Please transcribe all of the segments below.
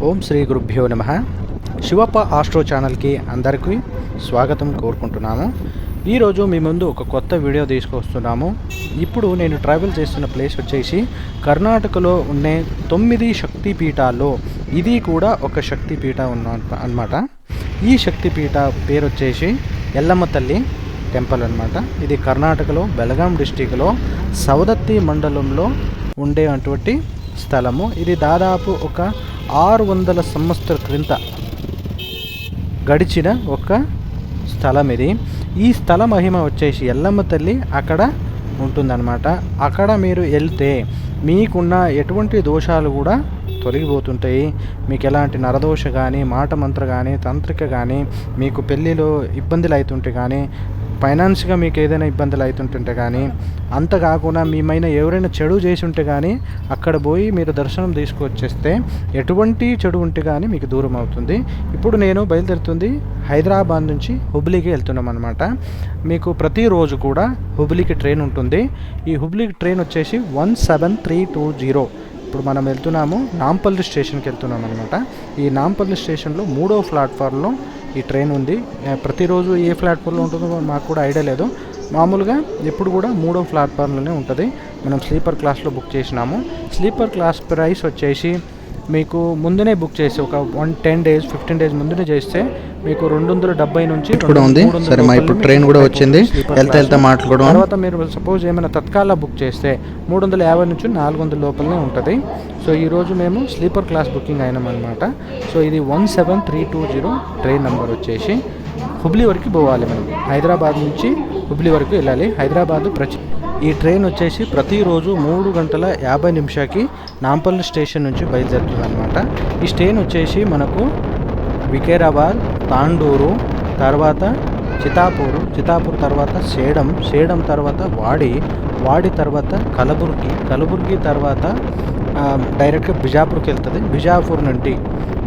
ఓం శ్రీ గురుభ్యో నమః. శివప్ప ఆస్ట్రో ఛానల్కి అందరికీ స్వాగతం కోరుకుంటున్నాము. ఈరోజు మీ ముందు ఒక కొత్త వీడియో తీసుకొస్తున్నాము. ఇప్పుడు నేను ట్రావెల్ చేస్తున్న ప్లేస్ వచ్చేసి కర్ణాటకలో ఉండే 9 శక్తిపీఠాల్లో ఇది కూడా ఒక శక్తిపీఠ అన్నమాట. ఈ శక్తిపీఠ పేరు వచ్చేసి ఎల్లమ్మ తల్లి టెంపుల్ అన్నమాట. ఇది కర్ణాటకలో బెళగాం డిస్టిక్లో సవదత్తి మండలంలో ఉండేటువంటి స్థలము. ఇది దాదాపు ఒక 600 సంవత్సరాల క్రింద గడిచిన ఒక స్థలం ఇది. ఈ స్థల మహిమ వచ్చేసి ఎల్లమ్మ తల్లి అక్కడ ఉంటుందన్నమాట. అక్కడ మీరు వెళ్తే మీకున్న ఎటువంటి దోషాలు కూడా తొలగిపోతుంటాయి. మీకు ఎలాంటి నరదోష కానీ, మాట మంత్ర కానీ, తంత్రిక కానీ, మీకు పెళ్ళిలో ఇబ్బందులు అవుతుంటే కానీ, ఫైనాన్స్గా మీకు ఏదైనా ఇబ్బందులు అవుతుంటుంటే కానీ, అంత కాకుండా మీమైనా ఎవరైనా చెడు చేసి ఉంటే కానీ అక్కడ పోయి మీరు దర్శనం తీసుకొచ్చేస్తే ఎటువంటి చెడు ఉంటే కానీ మీకు దూరం అవుతుంది. ఇప్పుడు నేను బయలుదేరుతుంది హైదరాబాద్ నుంచి హుబ్లీకి వెళ్తున్నాం అనమాట. మీకు ప్రతిరోజు కూడా హుబ్లీకి ట్రైన్ ఉంటుంది. ఈ హుబ్లీకి ట్రైన్ వచ్చేసి 17320. ఇప్పుడు మనం వెళ్తున్నాము నాంపల్లి స్టేషన్కి వెళ్తున్నాం అనమాట. ఈ నాంపల్లి స్టేషన్లో 3వ ప్లాట్ఫామ్లో ఈ ట్రైన్ ఉంది. ప్రతిరోజు ఏ ప్లాట్ఫామ్లో ఉంటుందో మాకు కూడా ఐడియా లేదు. మామూలుగా ఎప్పుడు కూడా 3వ ప్లాట్ఫామ్లోనే ఉంటుంది. మనం స్లీపర్ క్లాస్లో బుక్ చేసినాము. స్లీపర్ క్లాస్ ప్రైస్ వచ్చేసి మీకు ముందునే బుక్ చేసి ఒక 10 days 15 days ముందునే చేస్తే మీకు 270 నుంచి కూడా ఉంది. సరే, మా ఇప్పుడు ట్రైన్ కూడా వచ్చింది. వెళ్తా మాట్లాడుకోవడం. తర్వాత మీరు సపోజ్ ఏమైనా తత్కాల బుక్ చేస్తే 350 నుంచి 400 లోపలనే ఉంటుంది. సో ఈరోజు మేము స్లీపర్ క్లాస్ బుకింగ్ అయినామన్నమాట. సో ఇది 17320 ట్రైన్ నెంబర్ వచ్చేసి హుబ్లీ వరకు పోవాలి. మనం హైదరాబాద్ నుంచి హుబ్లీ వరకు వెళ్ళాలి. హైదరాబాద్ ఈ ట్రైన్ వచ్చేసి ప్రతిరోజు 3:50 నాంపల్లి స్టేషన్ నుంచి బయలుదేరుతుంది అనమాట. ఈ ట్రైన్ వచ్చేసి మనకు వికారాబాద్, తాండూరు, తర్వాత చితాపూర్ తర్వాత సేడం తర్వాత వాడి తర్వాత కలబుర్గి తర్వాత డైరెక్ట్గా బిజాపూర్కి వెళ్తుంది. బిజాపూర్ నుండి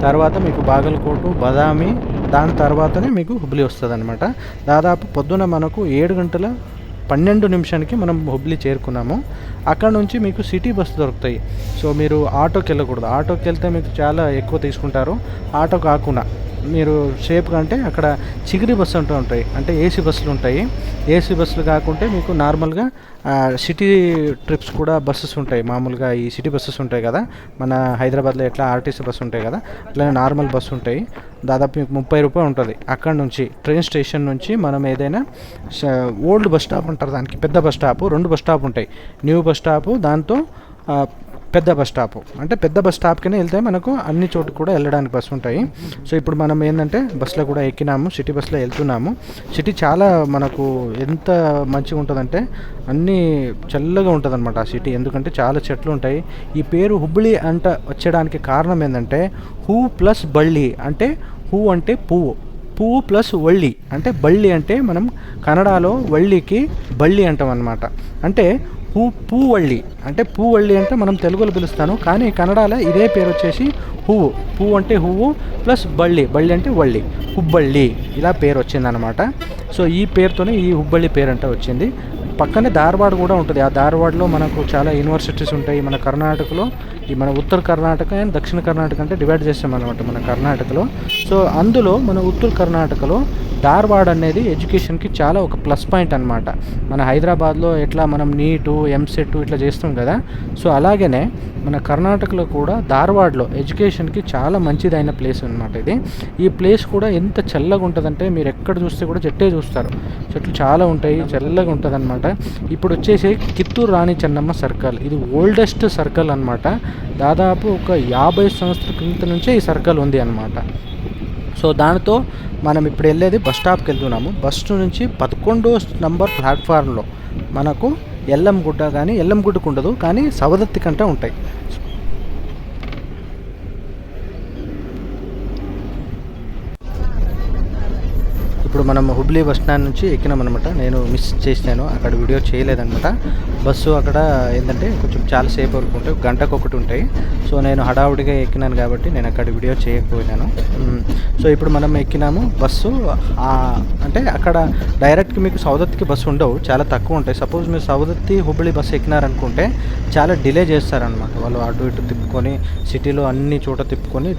తర్వాత మీకు బాగల్కోటు, బదామి, దాని తర్వాతనే మీకు హుబ్లీ వస్తుంది అనమాట. దాదాపు పొద్దున మనకు 7:12 మనం హుబ్లీ చేరుకున్నాము. అక్కడ నుంచి మీకు సిటీ బస్సు దొరుకుతాయి. సో మీరు ఆటోకి వెళ్ళకూడదు. ఆటోకి వెళ్తే మీకు చాలా ఎక్కువ తీసుకుంటారు. ఆటో కాకుండా మీరు సేఫ్గా అంటే అక్కడ చిగిరి బస్సు ఉంటాయి, అంటే ఏసీ బస్సులు ఉంటాయి. ఏసీ బస్సులు కాకుంటే మీకు నార్మల్గా సిటీ ట్రిప్స్ కూడా బస్సెస్ ఉంటాయి. మామూలుగా ఈ సిటీ బస్సెస్ ఉంటాయి కదా, మన హైదరాబాద్లో ఎట్లా ఆర్టీసీ బస్సు ఉంటాయి కదా, అట్లా నార్మల్ బస్సు ఉంటాయి. దాదాపు మీకు 30 రూపాయలు ఉంటుంది. అక్కడ నుంచి ట్రైన్ స్టేషన్ నుంచి మనం ఏదైనా ఓల్డ్ బస్ స్టాప్ అంటారు, దానికి పెద్ద బస్ స్టాప్, 2 బస్ స్టాప్ ఉంటాయి. న్యూ బస్ స్టాపు, దాంతో పెద్ద బస్ స్టాప్. అంటే పెద్ద బస్ స్టాప్కి వెళ్తే మనకు అన్ని చోటు కూడా వెళ్ళడానికి బస్సు ఉంటాయి. సో ఇప్పుడు మనం ఏంటంటే బస్సులో కూడా ఎక్కినాము, సిటీ బస్సులో వెళ్తున్నాము. సిటీ చాలా మనకు ఎంత మంచిగా ఉంటుందంటే అన్నీ చల్లగా ఉంటుంది అనమాట ఆ సిటీ. ఎందుకంటే చాలా చెట్లు ఉంటాయి. ఈ పేరు హుబ్లీ వచ్చడానికి కారణం ఏంటంటే హూ ప్లస్ బళ్ళి, అంటే హూ అంటే పువ్వు ప్లస్ వళ్ళి, అంటే బళ్ళి అంటే మనం కన్నడలో వళ్ళికి బళ్ళి అంటాం అనమాట. అంటే పూవళ్ళి అంటే మనం తెలుగులో పిలుస్తాను, కానీ కన్నడలో ఇదే పేరు వచ్చేసి పువ్వు అంటే హువ్వు ప్లస్ బళ్ళి అంటే వళ్ళి, హుబ్బళ్ళి, ఇలా పేరు వచ్చిందనమాట. సో ఈ పేరుతోనే ఈ హుబ్బళ్ళి పేరు అంటే వచ్చింది. పక్కనే ధార్వాడ్ కూడా ఉంటుంది. ఆ ధార్వాడ్లో మనకు చాలా యూనివర్సిటీస్ ఉంటాయి. మన కర్ణాటకలో మన ఉత్తర కర్ణాటక అండ్ దక్షిణ కర్ణాటక అంటే డివైడ్ చేస్తాం అనమాట మన కర్ణాటకలో. సో అందులో మన ఉత్తర కర్ణాటకలో ధార్వాడ్ అనేది ఎడ్యుకేషన్కి చాలా ఒక ప్లస్ పాయింట్ అనమాట. మన హైదరాబాద్లో ఎట్లా మనం నీటు, ఎంసెట్ ఇట్లా చేస్తాం కదా, సో అలాగనే మన కర్ణాటకలో కూడా ధార్వాడ్లో ఎడ్యుకేషన్కి చాలా మంచిదైన ప్లేస్ అనమాట ఇది. ఈ ప్లేస్ కూడా ఎంత చల్లగా ఉంటుందంటే మీరు ఎక్కడ చూస్తే కూడా చెట్టే చూస్తారు. చెట్లు చాలా ఉంటాయి, చల్లగా ఉంటుంది అనమాట. ఇప్పుడు వచ్చేసి కిత్తూరు రాణి చెన్నమ్మ సర్కిల్, ఇది ఓల్డెస్ట్ సర్కిల్ అనమాట. దాదాపు ఒక 50 సంవత్సరాల క్రితం నుంచే ఈ సర్కిల్ ఉంది అనమాట. సో దానితో మనం ఇప్పుడు వెళ్ళేది బస్ స్టాప్కి వెళ్తున్నాము. బస్సు నుంచి 11వ నంబర్ ప్లాట్ఫామ్లో మనకు ఎల్లంగుడ్డ, కానీ ఎల్లంగుడ్డకు ఉండదు, కానీ సవదత్తి కంటే ఉంటాయి. ఇప్పుడు ఇప్పుడు మనం హుబ్లీ బస్ స్టాండ్ నుంచి ఎక్కినామన్నమాట. నేను మిస్ చేసినాను, అక్కడ వీడియో చేయలేదన్నమాట. బస్సు అక్కడ ఏంటంటే కొంచెం చాలాసేపు వరకు ఉంటాయి, గంటకు ఒకటి ఉంటాయి. సో నేను హడావుడిగా ఎక్కినాను కాబట్టి నేను అక్కడ వీడియో చేయకపోయినాను. సో ఇప్పుడు మనం ఎక్కినాము బస్సు. అంటే అక్కడ డైరెక్ట్గా మీకు సౌదత్తికి బస్సు ఉండవు, చాలా తక్కువ ఉంటాయి. సపోజ్ మీరు సౌదత్తి హుబ్లీ బస్సు ఎక్కినారనుకుంటే చాలా డిలే చేస్తారనమాట. వాళ్ళు అటు ఇటు తిప్పుకొని సిటీలో అన్ని చోట తిప్పుకొని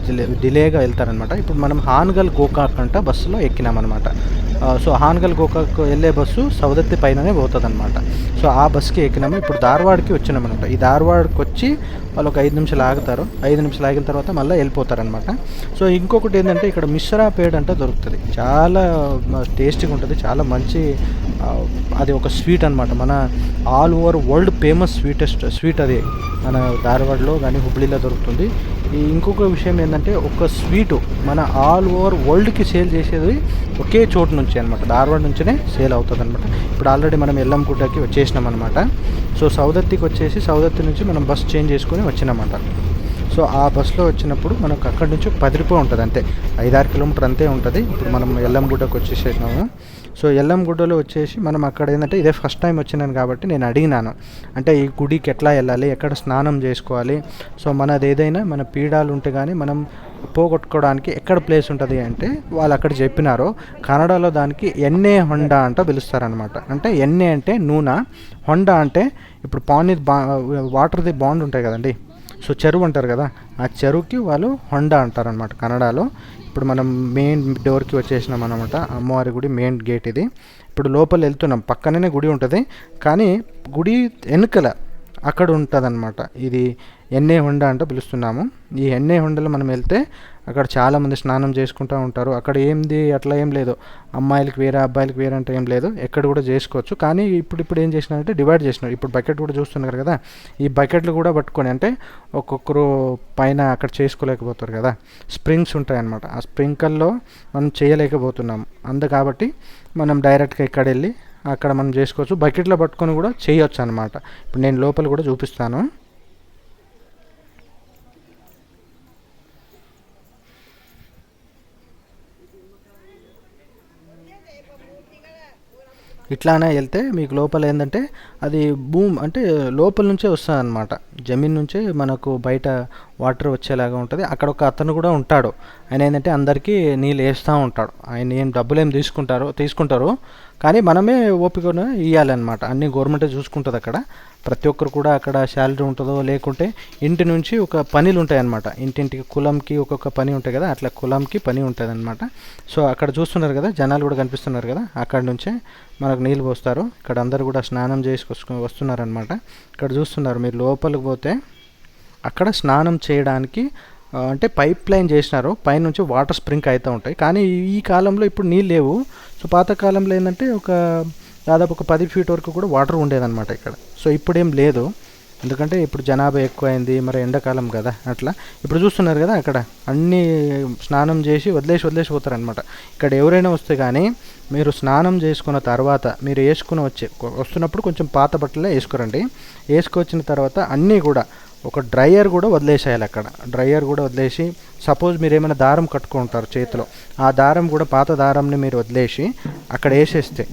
డిలేగా వెళ్తారనమాట. ఇప్పుడు మనం హాన్గల్ గోకాక్ అంట బస్సులో ఎక్కినామన్నమాట. సో హాన్గల్ గోకాక్ వెళ్ళే బస్సు సౌదత్తి పైననే పోతుంది అనమాట. సో ఆ బస్కి ఎక్కినాము. ఇప్పుడు ధార్వాడ్కి వచ్చినామన్నమాట. ఈ ధార్వాడ్కి వచ్చి వాళ్ళు ఒక 5 నిమిషాలు ఆగుతారు. 5 నిమిషాలు ఆగిన తర్వాత మళ్ళీ వెళ్ళిపోతారనమాట. సో ఇంకొకటి ఏంటంటే ఇక్కడ మిశ్రా పేడ్ అంటే దొరుకుతుంది, చాలా టేస్టీగా ఉంటుంది, చాలా మంచి అది ఒక స్వీట్ అనమాట. మన all over world famous sweet అది మన ధార్వాడ్లో కానీ హుబ్లీలో దొరుకుతుంది. ఈ ఇంకొక విషయం ఏంటంటే ఒక స్వీటు మన ఆల్ ఓవర్ వరల్డ్కి సేల్ చేసేది ఒకే చోటు నుంచి అనమాట, ధార్వాడ్ నుంచినే సేల్ అవుతుంది అనమాట. ఇప్పుడు ఆల్రెడీ మనం ఎల్లంగుట్టకి వచ్చేసినాం అనమాట. సో సౌదత్తికి వచ్చేసి సౌదత్తి నుంచి మనం బస్ చేంజ్ చేసుకొని వచ్చినామన్నమాట. సో ఆ బస్సులో వచ్చినప్పుడు మనకు అక్కడి నుంచి 10 రూపాయలు ఉంటుంది, అంతే 5-6 కిలోమీటర్ అంతే ఉంటుంది. ఇప్పుడు మనం ఎల్లంగుడ్డకు వచ్చేసేసినాము. సో ఎల్లంగుడ్డలో వచ్చేసి మనం అక్కడ ఏంటంటే ఇదే ఫస్ట్ టైం వచ్చినాను కాబట్టి నేను అడిగినాను, అంటే ఈ గుడికి ఎట్లా వెళ్ళాలి, ఎక్కడ స్నానం చేసుకోవాలి, సో మనది ఏదైనా మన పీడాలు ఉంటే కానీ మనం పోగొట్టుకోవడానికి ఎక్కడ ప్లేస్ ఉంటుంది అంటే వాళ్ళు అక్కడ చెప్పినారు. కన్నడలో దానికి ఎన్నే హొండ అంట పిలుస్తారనమాట. అంటే ఎన్నే అంటే నూనె, హొండ అంటే ఇప్పుడు వాటర్ది బాండ్ ఉంటాయి కదండి, సో చెరువు అంటారు కదా, ఆ చెరువుకి వాళ్ళు హొండ అంటారనమాట కన్నడలో. ఇప్పుడు మనం మెయిన్ డోర్కి వచ్చేసినాం అనమాట. అమ్మవారి గుడి మెయిన్ గేట్ ఇది. ఇప్పుడు లోపల వెళ్తున్నాం, పక్కనే గుడి ఉంటుంది, కానీ గుడి వెనుకల అక్కడ ఉంటుంది అనమాట. ఇది ఎన్నే హొండ అంటూ పిలుస్తున్నాము. ఈ ఎన్నే హొండలో మనం వెళ్తే అక్కడ చాలామంది స్నానం చేసుకుంటూ ఉంటారు. అక్కడ ఏంది అట్లా ఏం లేదు, అమ్మాయిలకి వేరే అబ్బాయిలకి వేరే అంటే ఏం లేదు, ఎక్కడ కూడా చేసుకోవచ్చు. కానీ ఇప్పుడు ఏం చేసినారంటే డివైడ్ చేసినారు. ఇప్పుడు బకెట్ కూడా చూస్తున్నారు కదా, ఈ బకెట్లు కూడా పట్టుకొని అంటే ఒక్కొక్కరు పైన అక్కడ చేసుకోలేకపోతారు కదా, స్ప్రింగ్స్ ఉంటాయన్నమాట. ఆ స్ప్రింకల్లో మనం చేయలేకపోతున్నాం. కాబట్టి మనం డైరెక్ట్గా ఇక్కడ వెళ్ళి అక్కడ మనం చేసుకోవచ్చు. బకెట్లో పట్టుకొని కూడా చేయొచ్చు అనమాట. ఇప్పుడు నేను లోపల కూడా చూపిస్తాను. ఇట్లానే వెళ్తే మీకు లోపల ఏంటంటే అది భూమి అంటే లోపల నుంచే వస్తుంది అనమాట, జమీన్ నుంచే మనకు బయట వాటర్ వచ్చేలాగా ఉంటుంది. అక్కడ ఒక అతను కూడా ఉంటాడు, ఆయన ఏంటంటే అందరికీ నీళ్ళు వేస్తూ ఉంటాడు. ఆయన ఏం డబ్బులు ఏం తీసుకుంటారు కానీ మనమే ఓపికను ఇవ్వాలన్నమాట. అన్నీ గవర్నమెంటే చూసుకుంటుంది అక్కడ. ప్రతి ఒక్కరు కూడా అక్కడ శాలరీ ఉంటుందో లేకుంటే ఇంటి నుంచి ఒక పనులు ఉంటాయి అన్నమాట. ఇంటింటికి కులంకి ఒక్కొక్క పని ఉంటాయి కదా, అట్లా కులంకి పని ఉంటుంది అనమాట. సో అక్కడ చూస్తున్నారు కదా, జనాలు కూడా కనిపిస్తున్నారు కదా, అక్కడ నుంచే మనకు నీళ్ళు పోస్తారు. ఇక్కడ అందరూ కూడా స్నానం చేసుకొని వస్తున్నారనమాట. ఇక్కడ చూస్తున్నారు మీరు, లోపలికి పోతే అక్కడ స్నానం చేయడానికి అంటే పైప్ లైన్ చేసినారు, పైనుంచి వాటర్ స్ప్రింక్ అవుతూ ఉంటాయి. కానీ ఈ కాలంలో ఇప్పుడు నీళ్ళు లేవు. సో పాతకాలంలో ఏంటంటే దాదాపు ఒక 10 ఫీట్ వరకు కూడా వాటర్ ఉండేదన్నమాట ఇక్కడ. సో ఇప్పుడేం లేదు, ఎందుకంటే ఇప్పుడు జనాభా ఎక్కువైంది, మరి ఎండాకాలం కదా అట్లా. ఇప్పుడు చూస్తున్నారు కదా, అక్కడ అన్నీ స్నానం చేసి వదిలేసి పోతారనమాట. ఇక్కడ ఎవరైనా వస్తే కానీ మీరు స్నానం చేసుకున్న తర్వాత మీరు వస్తున్నప్పుడు కొంచెం పాత బట్టలే వేసుకోరండి. వేసుకొచ్చిన తర్వాత అన్నీ కూడా ఒక డ్రైయర్ కూడా వదిలేసేయాలి. అక్కడ డ్రైయర్ కూడా వదిలేసి, సపోజ్ మీరు ఏమైనా దారం కట్టుకుంటారు చేతిలో, ఆ దారం కూడా పాత దారంని మీరు వదిలేసి అక్కడ వేసేస్తే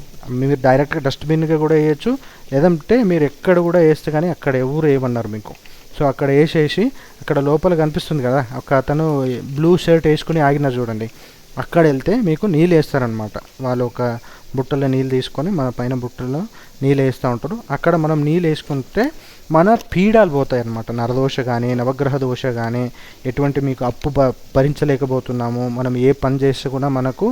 మీరు డైరెక్ట్గా డస్ట్బిన్గా కూడా వేయచ్చు, లేదంటే మీరు ఎక్కడ కూడా వేస్తే కానీ అక్కడ ఎవరు వేయమన్నారు మీకు. సో అక్కడ వేసేసి అక్కడ లోపల కనిపిస్తుంది కదా, ఒక అతను బ్లూ షర్ట్ వేసుకుని ఆగినారు చూడండి, అక్కడ వెళ్తే మీకు నీళ్ళు వేస్తారనమాట. వాళ్ళు ఒక బుట్టలో నీళ్ళు తీసుకొని మన పైన బుట్టలో నీళ్ళు వేస్తూ ఉంటారు. అక్కడ మనం నీళ్ళు వేసుకుంటే మన పీడాలు పోతాయి అన్నమాట. నరదోష కానీ నవగ్రహ దోష కానీ ఎటువంటి మీకు అప్పు భరించలేకపోతున్నాము, మనం ఏ పని చేస్తే కూడా మనకు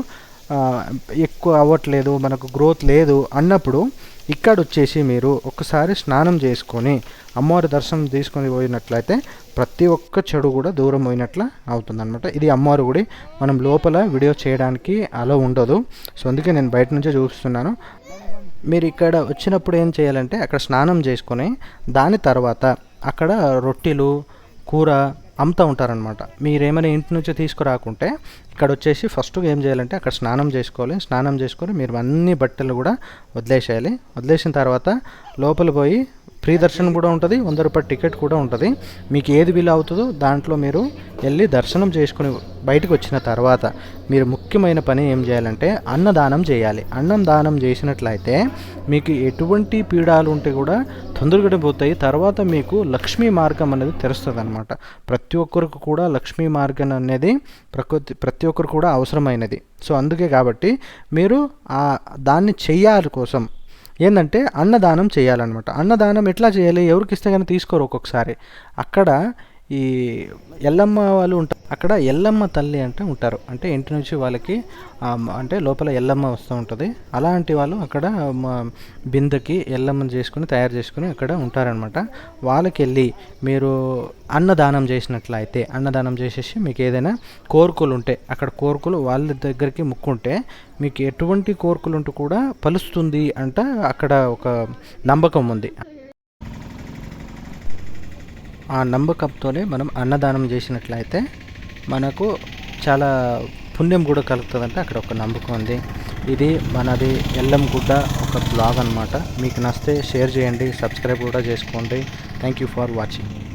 ఎక్కువ అవ్వట్లేదు, మనకు గ్రోత్ లేదు అన్నప్పుడు ఇక్కడ వచ్చేసి మీరు ఒక్కసారి స్నానం చేసుకొని అమ్మవారి దర్శనం తీసుకొని పోయినట్లయితే ప్రతి ఒక్క చెడు కూడా దూరం పోయినట్లు అవుతుందన్నమాట. ఇది అమ్మవారి గుడి, మనం లోపల వీడియో చేయడానికి అలో ఉండదు. సో అందుకే నేను బయట నుంచే చూపిస్తున్నాను. మీరు ఇక్కడ వచ్చినప్పుడు ఏం చేయాలంటే అక్కడ స్నానం చేసుకొని దాని తర్వాత అక్కడ రొట్టెలు కూర అమ్ముతూ ఉంటారనమాట. మీరేమైనా ఇంటి నుంచి తీసుకురాకుంటే ఇక్కడ వచ్చేసి ఫస్ట్ ఏం చేయాలంటే అక్కడ స్నానం చేసుకోవాలి. స్నానం చేసుకొని మీరు అన్ని బట్టలు కూడా వదిలేసేయాలి. వదిలేసిన తర్వాత లోపల పోయి ఫ్రీ దర్శనం కూడా ఉంటుంది, 100 రూపాయల టికెట్ కూడా ఉంటుంది. మీకు ఏది వీలు అవుతుందో దాంట్లో మీరు వెళ్ళి దర్శనం చేసుకుని బయటకు వచ్చిన తర్వాత మీరు ముఖ్యమైన పని ఏం చేయాలంటే అన్నదానం చేయాలి. అన్నం దానం చేసినట్లయితే మీకు ఎటువంటి పీడాలు ఉంటే కూడా తొందరగా పోతాయి. తర్వాత మీకు లక్ష్మీ మార్గం అనేది తెరుస్తుంది అనమాట. ప్రతి ఒక్కరికి కూడా లక్ష్మీ మార్గం అనేది ప్రతి ఒక్కరు కూడా అవసరమైనది. సో అందుకే కాబట్టి మీరు దాన్ని చెయ్యాలి కోసం ఏంటంటే అన్నదానం చేయాలన్నమాట. అన్నదానం ఎట్లా చేయాలి, ఎవరికి ఇస్తే కానీ తీసుకోరు. ఒక్కొక్కసారి అక్కడ ఈ ఎల్లమ్మ వాళ్ళు ఉంటారు. అక్కడ ఎల్లమ్మ తల్లి అంటే ఉంటారు. అంటే ఇంటి నుంచి వాళ్ళకి అంటే లోపల ఎల్లమ్మ వస్తూ ఉంటుంది. అలాంటి వాళ్ళు అక్కడ బిందెకి ఎల్లమ్మని చేసుకుని తయారు చేసుకుని అక్కడ ఉంటారనమాట. వాళ్ళకి వెళ్ళి మీరు అన్నదానం చేసినట్లయితే అన్నదానం చేసేసి మీకు ఏదైనా కోరికలు ఉంటే అక్కడ కోరికలు వాళ్ళ దగ్గరికి ముక్కుంటే మీకు ఎటువంటి కోరికలు ఉంటూ కూడా ఫలిస్తుంది అంట అక్కడ ఒక నమ్మకం ఉంది. ఆ నమ్మకంతోనే మనం అన్నదానం చేసినట్లయితే మనకు చాలా పుణ్యం కూడా కలుగుతుందంటే అక్కడ ఒక నమ్మకం ఉంది. ఇది మనది ఎల్లంగుడ్డ ఒక బ్లాగ్ అనమాట. మీకు నచ్చితే షేర్ చేయండి, సబ్స్క్రైబ్ కూడా చేసుకోండి. Thank you for watching.